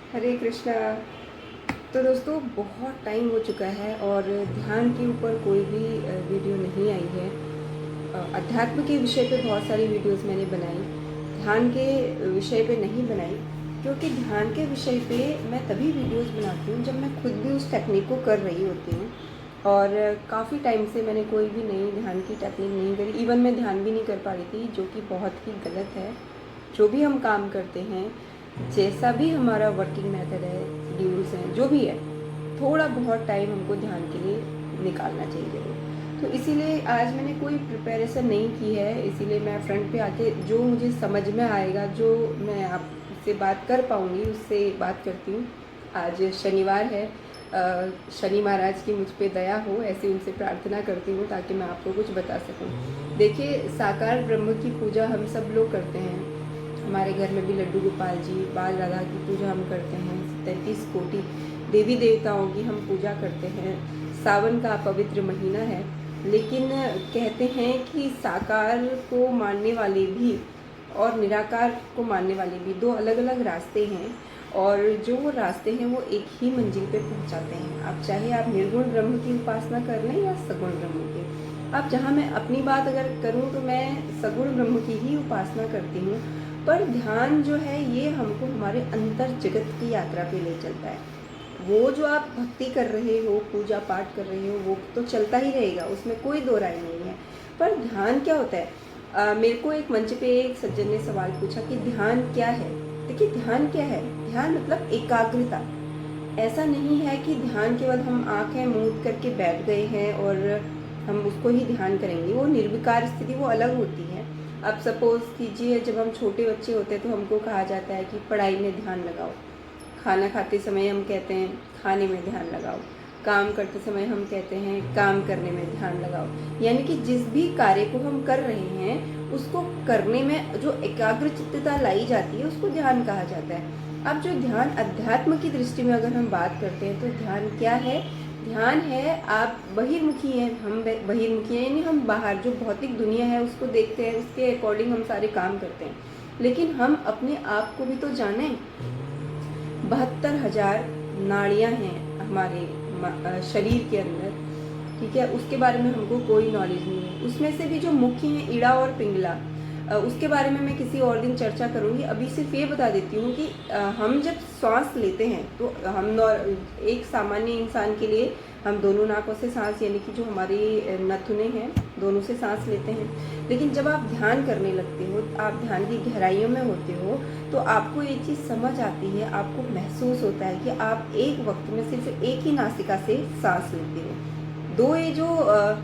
हरे कृष्णा। तो दोस्तों, बहुत टाइम हो चुका है और ध्यान के ऊपर कोई भी वीडियो नहीं आई है। अध्यात्म के विषय पे बहुत सारी वीडियोस मैंने बनाई, ध्यान के विषय पे नहीं बनाई, क्योंकि ध्यान के विषय पे मैं तभी वीडियोस बनाती हूँ जब मैं खुद भी उस टेक्निक को कर रही होती हूँ। और काफ़ी टाइम से मैंने कोई भी नई ध्यान की टेक्निक नहीं करी। इवन मैं ध्यान भी नहीं कर पा रही थी, जो कि बहुत ही गलत है। जो भी हम काम करते हैं, जैसा भी हमारा वर्किंग मेथड है, शेड्यूल्स हैं, जो भी है, थोड़ा बहुत टाइम हमको ध्यान के लिए निकालना चाहिए ज़रूर। तो इसीलिए आज मैंने कोई प्रिपरेशन नहीं की है, इसीलिए मैं फ्रंट पे आके जो मुझे समझ में आएगा, जो मैं आपसे बात कर पाऊँगी, उससे बात करती हूँ। आज शनिवार है, शनि महाराज की मुझ पे दया हो, ऐसी उनसे प्रार्थना करती हूँ ताकि मैं आपको कुछ बता सकूँ। देखिए, साकार ब्रह्म की पूजा हम सब लोग करते हैं। हमारे घर में भी लड्डू गोपाल जी, बाल राधा की पूजा हम करते हैं। 33 कोटि देवी देवताओं की हम पूजा करते हैं। सावन का पवित्र महीना है, लेकिन कहते हैं कि साकार को मानने वाले भी और निराकार को मानने वाले भी दो अलग अलग रास्ते हैं, और जो वो रास्ते हैं वो एक ही मंजिल पे पहुंचाते हैं। आप चाहे आप निर्गुण ब्रह्म की उपासना कर लें या सगुण ब्रह्म की। अब जहाँ मैं अपनी बात अगर करूँ तो मैं सगुण ब्रह्म की ही उपासना करती हूँ। पर ध्यान जो है ये हमको हमारे अंतर जगत की यात्रा पे ले चलता है। वो जो आप भक्ति कर रहे हो, पूजा पाठ कर रहे हो, वो तो चलता ही रहेगा, उसमें कोई दो राय नहीं है। पर ध्यान क्या होता है? मेरे को एक मंच पे एक सज्जन ने सवाल पूछा कि ध्यान क्या है। देखिए, ध्यान क्या है? ध्यान मतलब एकाग्रता। ऐसा नहीं है कि ध्यान केवल हम आंखें मूंद करके बैठ गए हैं और हम उसको ही ध्यान करेंगे। वो निर्विकार स्थिति वो अलग होती है। अब सपोज कीजिए, जब हम छोटे बच्चे होते हैं तो हमको कहा जाता है कि पढ़ाई में ध्यान लगाओ। खाना खाते समय हम कहते हैं खाने में ध्यान लगाओ। काम करते समय हम कहते हैं काम करने में ध्यान लगाओ। यानी कि जिस भी कार्य को हम कर रहे हैं, उसको करने में जो एकाग्र चित्तता लाई जाती है, उसको ध्यान कहा जाता है। अब जो ध्यान अध्यात्म की दृष्टि में अगर हम बात करते हैं, तो ध्यान क्या है? ध्यान है, आप बहिर्मुखी हैं, हम बहिर्मुखी हैं, यानी हम बाहर जो भौतिक दुनिया है उसको देखते हैं, उसके अकॉर्डिंग हम सारे काम करते हैं। लेकिन हम अपने आप को भी तो जाने। 72,000 नाड़ियाँ हैं हमारे शरीर के अंदर, ठीक है? उसके बारे में हमको कोई नॉलेज नहीं है। उसमें से भी जो मुख्य हैं, इड़ा और पिंगला, उसके बारे में मैं किसी और दिन चर्चा करूंगी। अभी सिर्फ ये बता देती हूँ कि हम जब सांस लेते हैं तो हम एक सामान्य इंसान के लिए हम दोनों नाकों से सांस, यानी कि जो हमारी नथुने हैं, दोनों से सांस लेते हैं। लेकिन जब आप ध्यान करने लगते हो, आप ध्यान की गहराइयों में होते हो, तो आपको ये चीज़ समझ आती है, आपको महसूस होता है कि आप एक वक्त में सिर्फ एक ही नासिका से सांस लेते हो। दो ये जो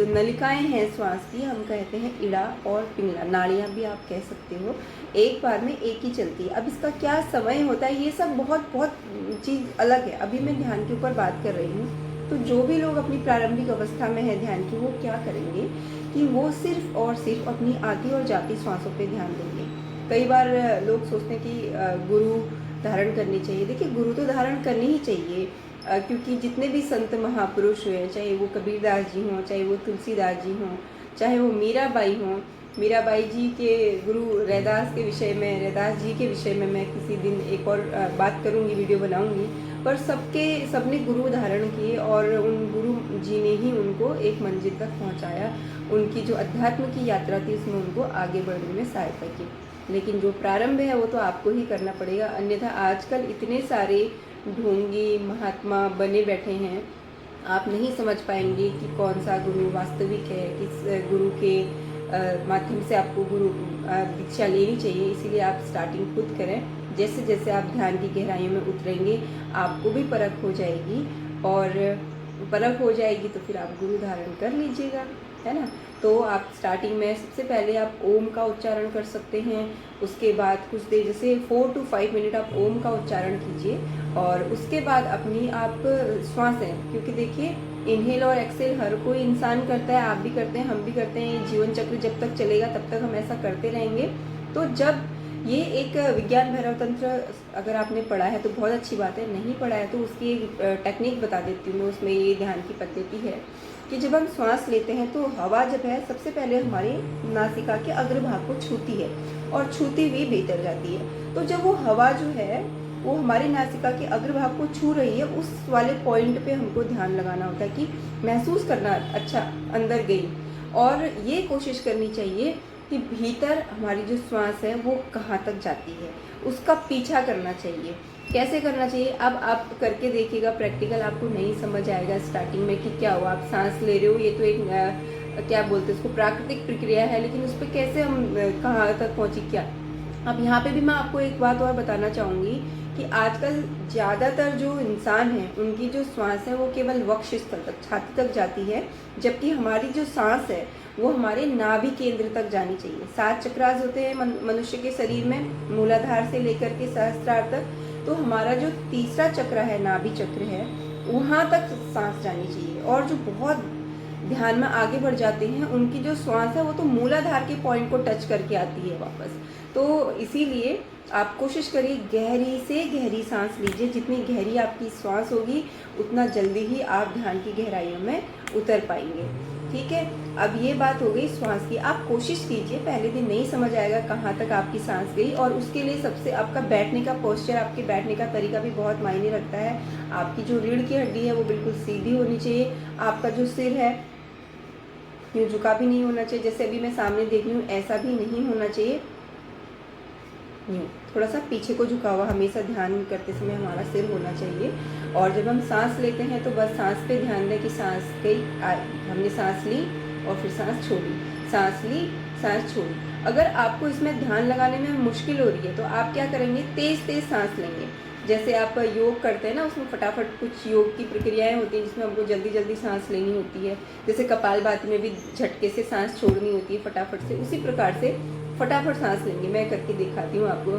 नलिकाएं हैं श्वास की, हम कहते हैं इड़ा और पिंगला, नाड़ियाँ भी आप कह सकते हो, एक बार में एक ही चलती है। अब इसका क्या समय होता है, ये सब बहुत बहुत चीज़ अलग है। अभी मैं ध्यान के ऊपर बात कर रही हूँ। तो जो भी लोग अपनी प्रारंभिक अवस्था में है ध्यान की, वो क्या करेंगे कि वो सिर्फ और सिर्फ अपनी आती और जाती श्वासों पे ध्यान देंगे। कई बार लोग सोचते हैं कि गुरु धारण करनी चाहिए। देखिए, गुरु तो धारण करनी ही चाहिए, क्योंकि जितने भी संत महापुरुष हुए, चाहे वो कबीरदास जी हों, चाहे वो तुलसीदास जी हों, चाहे वो मीराबाई हों। मीराबाई जी के गुरु रैदास के विषय में, रैदास जी के विषय में मैं किसी दिन एक और बात करूंगी, वीडियो बनाऊंगी। पर सबने गुरु धारण किए और उन गुरु जी ने ही उनको एक मंजिल तक पहुंचाया। उनकी जो अध्यात्म की यात्रा थी, उसमें उनको आगे बढ़ने में सहायता की। लेकिन जो प्रारंभ है वो तो आपको ही करना पड़ेगा, अन्यथा आजकल इतने सारे ढोंगी महात्मा बने बैठे हैं, आप नहीं समझ पाएंगे कि कौन सा गुरु वास्तविक है, किस गुरु के माध्यम से आपको गुरु दीक्षा लेनी चाहिए। इसीलिए आप स्टार्टिंग खुद करें। जैसे जैसे आप ध्यान की गहराइयों में उतरेंगे, आपको भी परख हो जाएगी, और परख हो जाएगी तो फिर आप गुरु धारण कर लीजिएगा, है ना? तो आप स्टार्टिंग में सबसे पहले आप ओम का उच्चारण कर सकते हैं। उसके बाद कुछ देर, जैसे 4 to 5 मिनट आप ओम का उच्चारण कीजिए, और उसके बाद अपनी आप श्वासें, क्योंकि देखिए इनहेल और एक्सेल हर कोई इंसान करता है, आप भी करते हैं, हम भी करते हैं। ये जीवन चक्र जब तक चलेगा तब तक हम ऐसा करते रहेंगे। तो जब ये एक विज्ञान भैरव तंत्र अगर आपने पढ़ा है तो बहुत अच्छी बात है, नहीं पढ़ा है तो उसकी एक टेक्निक बता देती हूँ मैं। उसमें ये ध्यान की पद्धति है कि जब हम श्वास लेते हैं तो हवा जब है सबसे पहले हमारी नासिका के अग्रभाग को छूती है और छूती हुई भीतर जाती है। तो जब वो हवा जो है वो हमारी नासिका के अग्रभाग को छू रही है, उस वाले पॉइंट पे हमको ध्यान लगाना होता है कि महसूस करना, अच्छा अंदर गई। और ये कोशिश करनी चाहिए कि भीतर हमारी जो श्वास है वो कहाँ तक जाती है, उसका पीछा करना चाहिए। कैसे करना चाहिए, अब आप करके देखिएगा, प्रैक्टिकल आपको नहीं समझ आएगा स्टार्टिंग में कि क्या हुआ। आप सांस ले रहे हो, ये तो एक क्या बोलते हैं इसको, प्राकृतिक प्रक्रिया है, लेकिन उस पर कैसे हम कहाँ तक पहुँची क्या। अब यहाँ पे भी मैं आपको एक बात और बताना चाहूँगी कि आजकल ज़्यादातर जो इंसान हैं उनकी जो श्वास है वो केवल वक्ष स्थल तक, छाती तक जाती है, जबकि हमारी जो सांस है वो हमारे नाभि केंद्र तक जानी चाहिए। 7 चक्रास होते हैं मनुष्य के शरीर में, मूलाधार से लेकर के सहस्त्रार तक। तो हमारा जो तीसरा चक्र है, नाभि चक्र है, वहाँ तक सांस जानी चाहिए। और जो बहुत ध्यान में आगे बढ़ जाते हैं उनकी जो श्वास है वो तो मूलाधार के पॉइंट को टच करके आती है वापस। तो इसीलिए आप कोशिश करिए गहरी से गहरी सांस लीजिए। जितनी गहरी आपकी श्वास होगी उतना जल्दी ही आप ध्यान की गहराइयों में उतर पाएंगे। ठीक है, अब ये बात हो गई श्वास की। आप कोशिश कीजिए, पहले दिन नहीं समझ आएगा कहाँ तक आपकी सांस गई, और उसके लिए सबसे आपका बैठने का पोस्चर, आपके बैठने का तरीका भी बहुत मायने रखता है। आपकी जो रीढ़ की हड्डी है वो बिल्कुल सीधी होनी चाहिए। आपका जो सिर है यूँ झुका भी नहीं होना चाहिए, जैसे अभी मैं सामने देख रही हूँ ऐसा भी नहीं होना चाहिए। यूँ थोड़ा सा पीछे को झुका हुआ हमेशा ध्यान करते समय हमारा सिर होना चाहिए। और जब हम सांस लेते हैं तो बस सांस पे ध्यान दें कि सांस गई, हमने सांस ली और फिर सांस छोड़ी, सांस ली, सांस छोड़ी। अगर आपको इसमें ध्यान लगाने में मुश्किल हो रही है तो आप क्या करेंगे, तेज तेज सांस लेंगे। जैसे आप योग करते हैं ना, उसमें फटाफट कुछ योग की प्रक्रियाएं होती हैं जिसमें हमको जल्दी जल्दी सांस लेनी होती है। जैसे कपालभाति में भी झटके से सांस छोड़नी होती है फटाफट से, उसी प्रकार से फटाफट सांस लेंगे। मैं करके दिखाती हूँ आपको।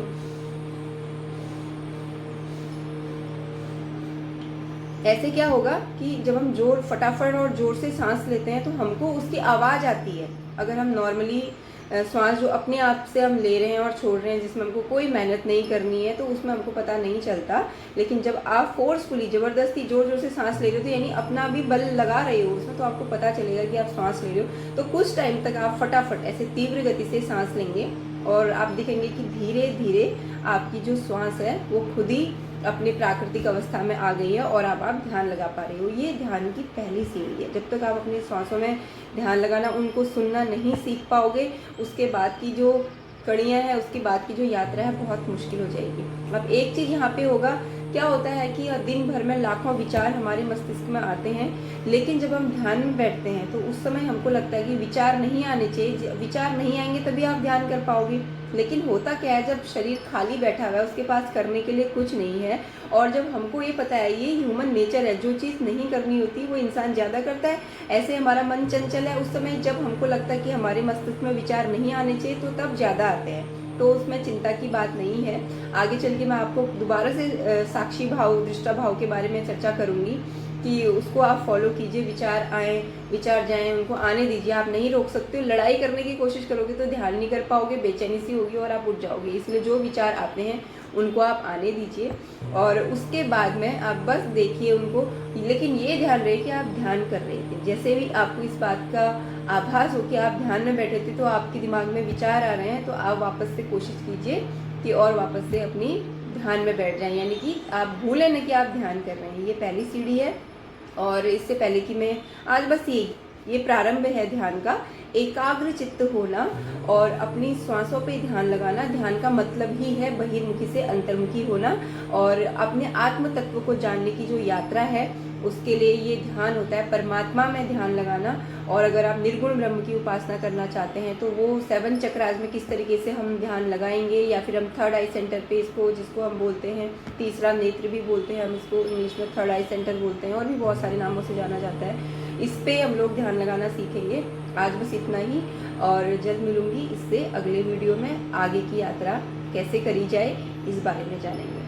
ऐसे क्या होगा कि जब हम फटाफट और जोर से सांस लेते हैं तो हमको उसकी आवाज़ आती है। अगर हम नॉर्मली श्वास जो अपने आप से हम ले रहे हैं और छोड़ रहे हैं, जिसमें हमको कोई मेहनत नहीं करनी है, तो उसमें हमको पता नहीं चलता। लेकिन जब आप फोर्सफुली, ज़बरदस्ती जोर जोर से सांस ले रहे हो, तो यानी अपना भी बल लगा रहे हो उसमें, तो आपको पता चलेगा कि आप सांस ले रहे हो। तो कुछ टाइम तक आप फटाफट ऐसे तीव्र गति से सांस लेंगे और आप देखेंगे कि धीरे धीरे आपकी जो श्वास है वो खुद ही अपने प्राकृतिक अवस्था में आ गई है और अब आप ध्यान लगा पा रहे हो। ये ध्यान की पहली सीढ़ी है। जब तक आप अपने श्वासों में ध्यान लगाना, उनको सुनना नहीं सीख पाओगे, उसके बाद की जो कड़ियाँ हैं, उसके बाद की जो यात्रा है बहुत मुश्किल हो जाएगी। अब एक चीज़ यहाँ पे होगा, क्या होता है कि दिन भर में लाखों विचार हमारे मस्तिष्क में आते हैं, लेकिन जब हम ध्यान में बैठते हैं तो उस समय हमको लगता है कि विचार नहीं आने चाहिए। विचार नहीं आएंगे तभी आप ध्यान कर पाओगे। लेकिन होता क्या है, जब शरीर खाली बैठा हुआ है, उसके पास करने के लिए कुछ नहीं है, और जब हमको ये पता है ये ह्यूमन नेचर है, जो चीज़ नहीं करनी होती वो इंसान ज़्यादा करता है। ऐसे हमारा मन चंचल है, उस समय जब हमको लगता है कि हमारे मस्तिष्क में विचार नहीं आने चाहिए तो तब ज़्यादा आते हैं। तो उसमें चिंता की बात नहीं है। आगे चल के मैं आपको दोबारा से साक्षी भाव, दृष्टा भाव के बारे में चर्चा करूँगी कि उसको आप फॉलो कीजिए। विचार आए, विचार जाएं, उनको आने दीजिए, आप नहीं रोक सकते हो। लड़ाई करने की कोशिश करोगे तो ध्यान नहीं कर पाओगे, बेचैनी सी होगी और आप उठ जाओगे। इसलिए जो विचार आते हैं उनको आप आने दीजिए और उसके बाद में आप बस देखिए उनको, लेकिन ये ध्यान रहे कि आप ध्यान कर रहे थे। जैसे भी आपको इस बात का आभास हो कि आप ध्यान में बैठे थे तो आपके दिमाग में विचार आ रहे हैं, तो आप वापस से कोशिश कीजिए कि और वापस से अपनी ध्यान में बैठ जाएं, यानी कि आप भूलें न कि आप ध्यान कर रहे हैं। ये पहली सीढ़ी है। और इससे पहले कि मैं आज बस ये प्रारंभ है ध्यान का, एकाग्र चित्त होना और अपनी श्वासों पे ध्यान लगाना। ध्यान का मतलब ही है बहिर्मुखी से अंतर्मुखी होना और अपने आत्म तत्व को जानने की जो यात्रा है उसके लिए ये ध्यान होता है, परमात्मा में ध्यान लगाना। और अगर आप निर्गुण ब्रह्म की उपासना करना चाहते हैं तो वो 7 चक्रास में किस तरीके से हम ध्यान लगाएंगे, या फिर हम थर्ड आई सेंटर पे इसको, जिसको हम बोलते हैं तीसरा नेत्र भी बोलते हैं, हम इसको इंग्लिश में थर्ड आई सेंटर बोलते हैं और भी बहुत सारे नामों से जाना जाता है, इस पे हम लोग ध्यान लगाना सीखेंगे। आज बस इतना ही, और जल्द मिलूंगी इससे अगले वीडियो में। आगे की यात्रा कैसे करी जाए इस बारे में जानेंगे।